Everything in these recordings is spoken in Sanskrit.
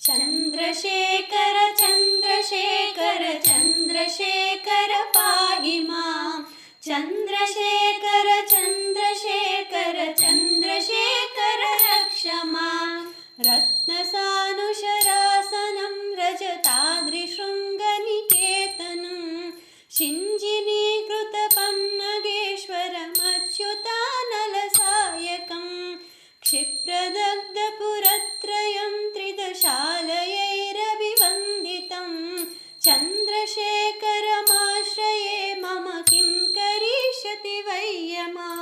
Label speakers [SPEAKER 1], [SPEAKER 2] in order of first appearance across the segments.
[SPEAKER 1] चन्द्रशेखर चन्द्रशेखर चन्द्रशेखर पाहि मां चन्द्रशेखर चन्द्रशेखर चन्द्रशेखर रक्ष मां रत्नसानुशरासनं रजताद्रिशृङ्गनिकेतनं शिञ्जिनीकृतपन्नगेश्वरमच्युतानलसायकं क्षिप्रदग्धपुरत्रयं त्रिदशालयैरभिवन्दितं चन्द्रशेखरमाश्रये मम किं करिष्यति वै यमः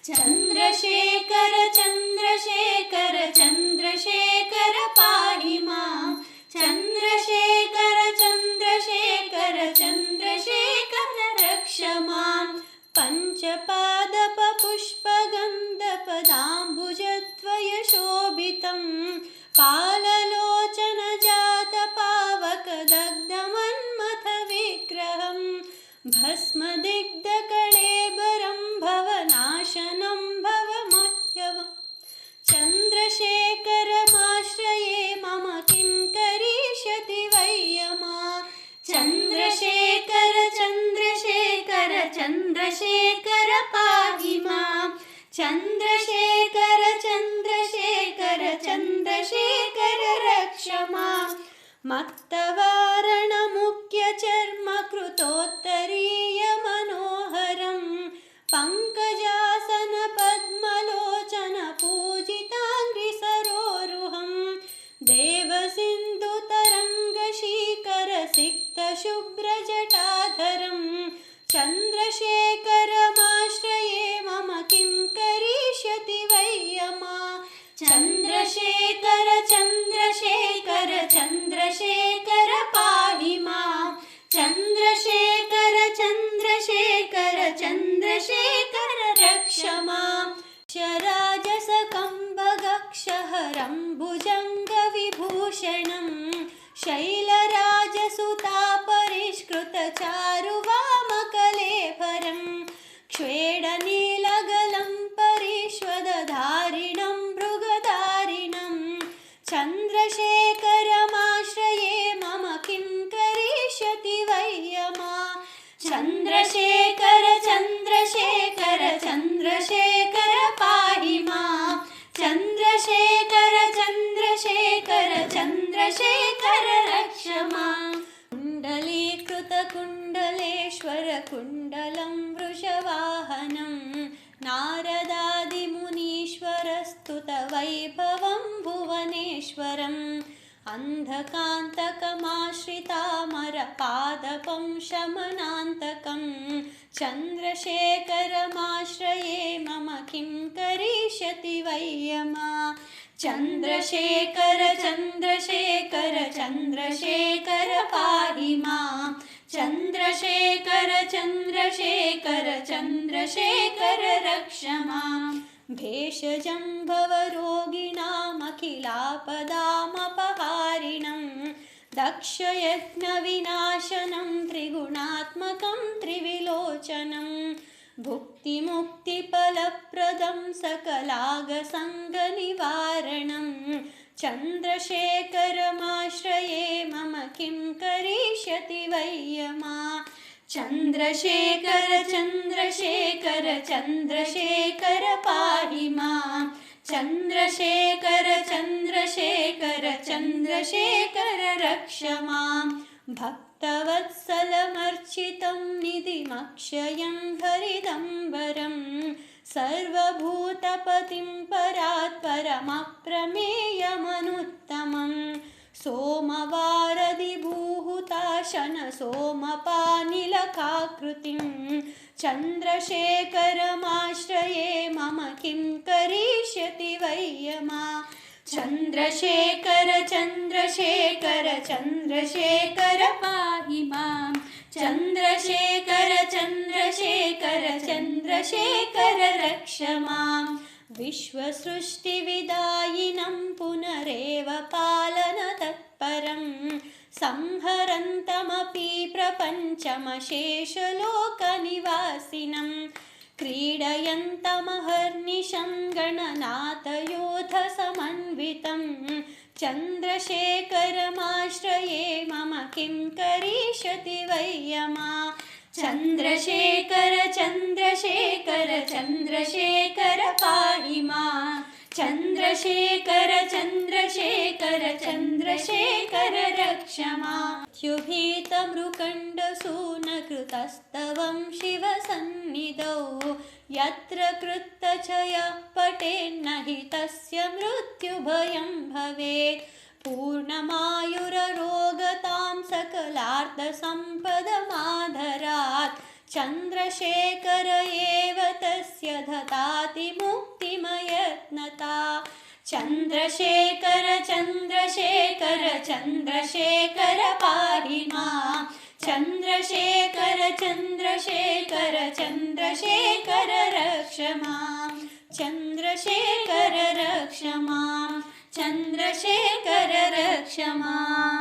[SPEAKER 1] चन्द्रशेखर चन्द्रशेखर चन्द्रशेखर पाहि मां चन्द्रशेखर चन्द्रशेखर चन्द्रशेखर रक्ष मां पञ्चपादपपुष्पगन्धपदाम्बुजद्वयशोभितं पाललोचनजातपावकदग्धमन्मथविग्रहं भस्मदिग्धकळेबरं भवनाशनं भवमह्यवम् चन्द्रशेखरमाश्रये मम किं करिष्यति वै यमः चन्द्रशेखर चन्द्रशेखर चन्द्रशेखर पाहि मां चन्द्रशेखर चन्द्रशेखर चन्द्रशेखर रक्ष मां मत्तवारणमुख्यचर्मकृतोत्तरीयमनोहरं पङ्कजासनपद्मलोचनपूजिताङ्घ्रिसरोरुहं देवसिन्धुतरङ्गशीकरसिक्तशुभ्रजटाधरं चन्द्रशेखरमाश्रये मम किं करिष्यति वै यमः चन्द्रशेखर चन्द्रशेखर चन्द्रशेखर पाहि मां चन्द्रशेखर चन्द्रशेखर चन्द्रशेखर रक्ष मां शराजसकम्बगक्षहरं भुजङ्गविभूषणं शैलराजसुतापरिष्कृतचारुवामकलेभरं क्ष्वेडनीलगलं परिष्वदधारिणं मृगधारिणं चन्द्रशेखरमाश्रये मम किं करिष्यति वै यमः चन्द्रशेखर चन्द्रशेखर चन्द्रशेखर पाहि मां चन्द्रशेखर चन्द्रशेखर चन्द्रशेखर रक्ष मां कुण्डलीकृतकुण्डलेश्वरकुण्डलं वृषवाहनं नारदादिमुनीश्वरस्तुतवैभवं भुवनेश्वरम् अन्धकान्तकमाश्रितामरपादपं शमनान्तकं चन्द्रशेखरमाश्रये मम किं करिष्यति वै यमः चन्द्रशेखर चन्द्रशेखर चन्द्रशेखर पाहि मां चन्द्रशेखर चन्द्रशेखर चन्द्रशेखर रक्ष मां भेषजं भवरोगिणामखिलापदामपहारिणं दक्षयज्ञविनाशनं त्रिगुणात्मकं त्रिविलोचनं भुक्तिमुक्तिफलप्रदं सकलागसङ्गनिवारणं चन्द्रशेखरमाश्रये मम किं करिष्यति वै यमः चन्द्रशेखर चन्द्रशेखर चन्द्रशेखर पाहि मां चन्द्रशेखर चन्द्रशेखर चन्द्रशेखर रक्ष मां भक्तवत्सलमर्चितं निधिमक्षयं हरिदम्बरं सर्वभूतपतिं परात्परमप्रमेयमनुत्तमं सोमवारधिभूहुताशन सोमपानिलकाकृतिं चन्द्रशेखरमाश्रये मम किं करिष्यति वै यमः चन्द्रशेखर चन्द्रशेखर चन्द्रशेखर पाहि मां चन्द्रशेखर चन्द्रशेखर चन्द्रशेखर रक्ष मां विश्वसृष्टिविदायिनं पुनरेव पालनतत्परं संहरन्तमपि प्रपञ्चमशेषलोकनिवासिनं क्रीडयन्तमहर्निशं गणनाथयोधसमन्वितं चन्द्रशेखरमाश्रये मम किं करिष्यति वै यमा चन्द्रशेखर चन्द्रशेखर चन्द्रशेखर पाहि मां चन्द्रशेखर चन्द्रशेखर चन्द्रशेखर रक्ष माम् युभीतमृकण्डसूनकृतस्तवं शिवसन्निधौ यत्र कृतचयः पठेन्न हि तस्य मृत्युभयं भवेत् पूर्णमायुररोगतां सकलार्थसम्पदमादरात् चन्द्रशेखर एव तस्य ददाति मुक्तिमयत्नता चन्द्रशेखर चन्द्रशेखर चन्द्रशेखर पाहि मां चन्द्रशेखर चन्द्रशेखर चन्द्रशेखर रक्ष मां चन्द्रशेखर रक्ष मां चन्द्रशेखर रक्ष माम्।